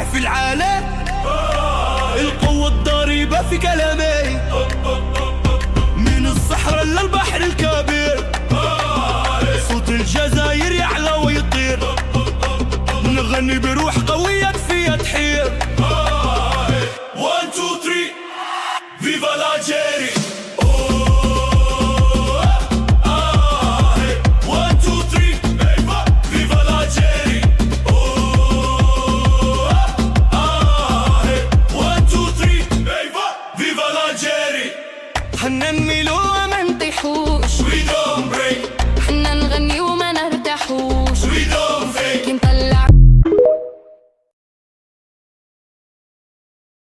يسمع في العالم، القوة الضاربة في كلامي، من الصحراء للبحر الكبير، صوت الجزاير يعلى ويطير، نغني بروح قوية